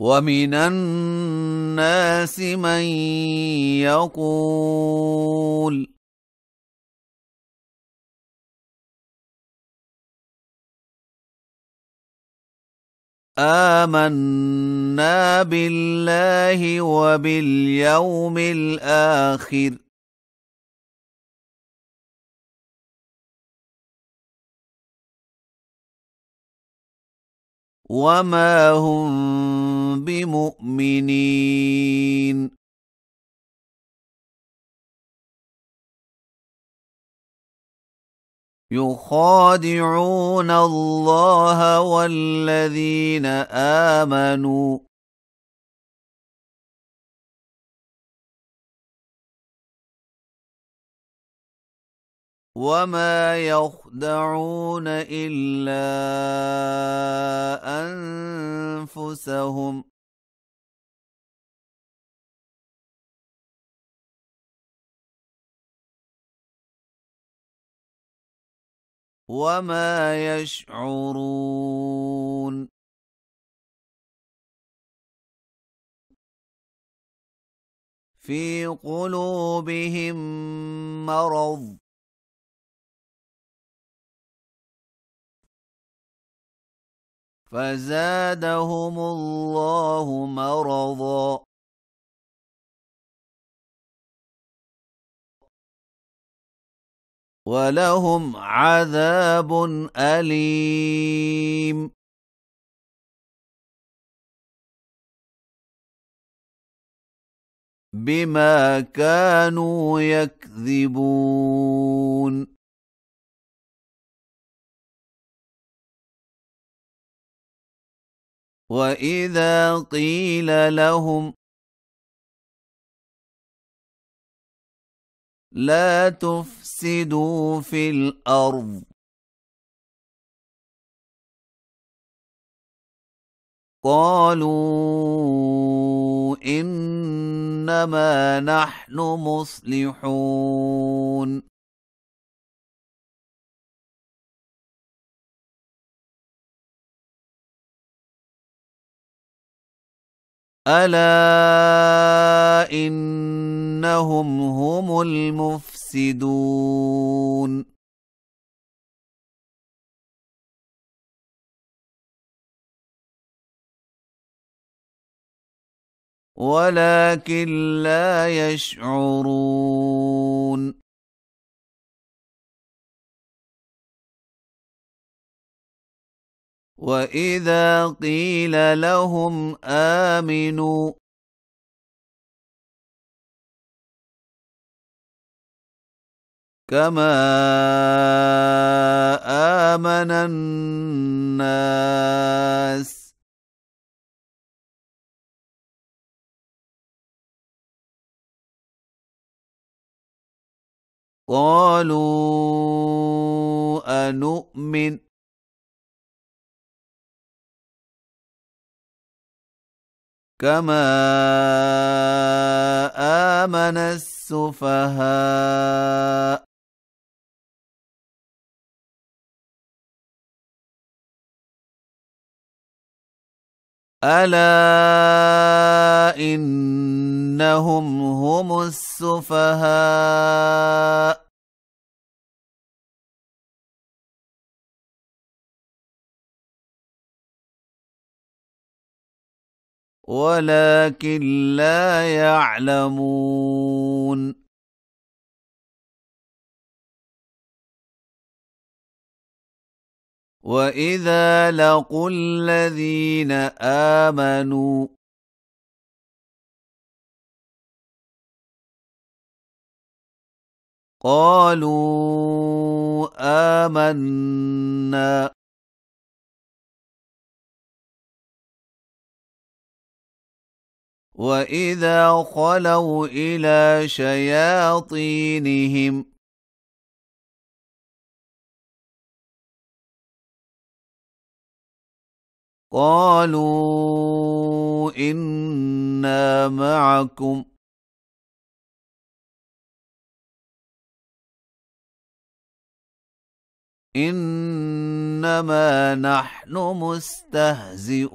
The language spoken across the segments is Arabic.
ومن الناس من يقول آمنا بالله وباليوم الآخر وما هم بمؤمنين يخادعون الله والذين آمنوا وما يخدعون إلا أنفسهم وما يشعرون في قلوبهم مرض فزادهم الله مرضا ولهم عذاب أليم بما كانوا يكذبون وإذا قيل لهم لا تفسدوا في الأرض قالوا إنما نحن مصلحون ألا إنهم هم المفسدون ولكن لا يشعرون وإذا قيل لهم آمنوا كما آمن الناس قالوا أنؤمن كما آمن السفهاء ألا إنهم هم السفهاء ولكن لا يعلمون وإذا لقوا الذين آمنوا قالوا آمنا وإذا خلوا إلى شياطينهم قالوا إنا معكم إنما نحن مستهزئون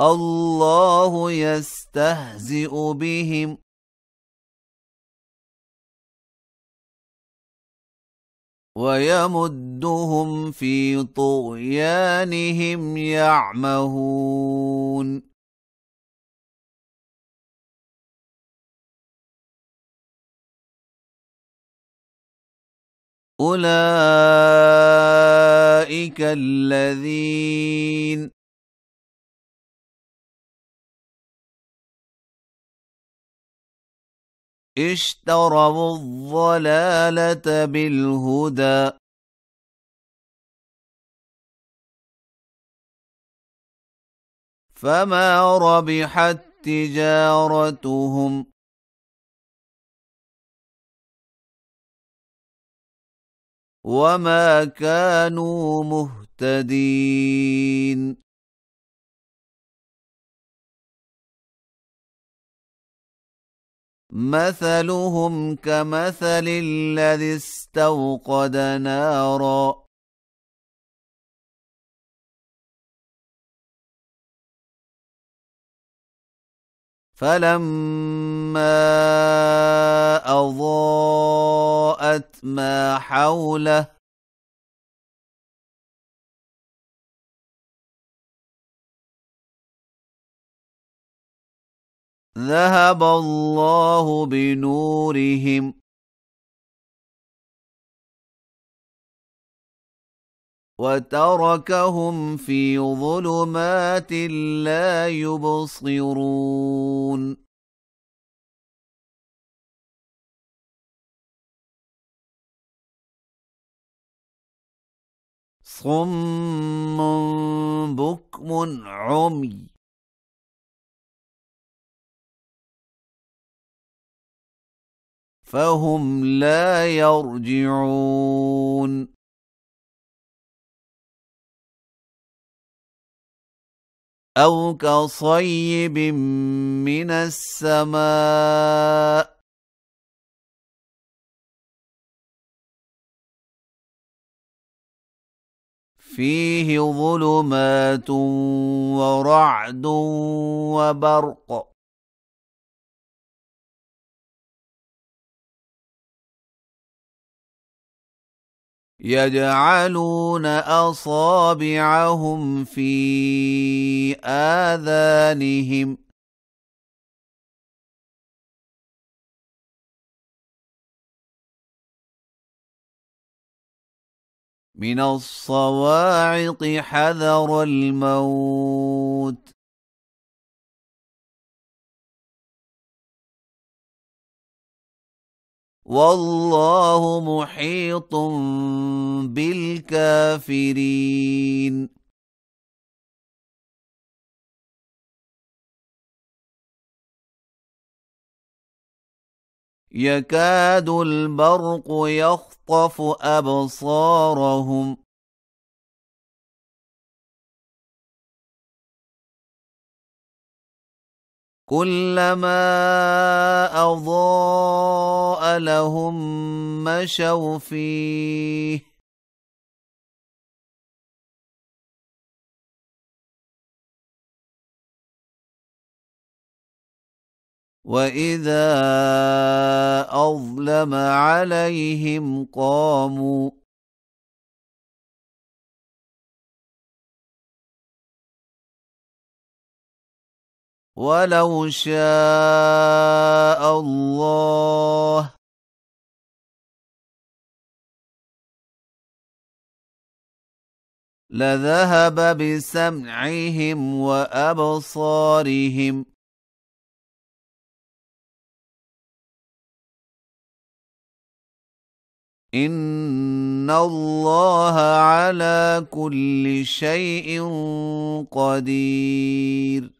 الله يستهزئ بهم ويمدهم في طغيانهم يعمهون أولئك الذين اشتروا الضلالة بالهدى فما ربحت تجارتهم وما كانوا مهتدين مثلهم كمثل الذي استوقد نارا فلما أضاءت ما حوله ذهب الله بنورهم وتركهم في ظلمات لا يبصرون صم بكم عمي فهم لا يرجعون أو كصيب من السماء فيه ظلمات ورعد وبرق يجعلون أصابعهم في آذانهم من الصواعق حذر الموت والله محيط بالكافرين يكاد البرق يخطف أبصارهم كلما أضاء لهم مشوا فيه وإذا أظلم عليهم قاموا ولو شاء الله لذهب بسمعهم وأبصارهم إن الله على كل شيء قدير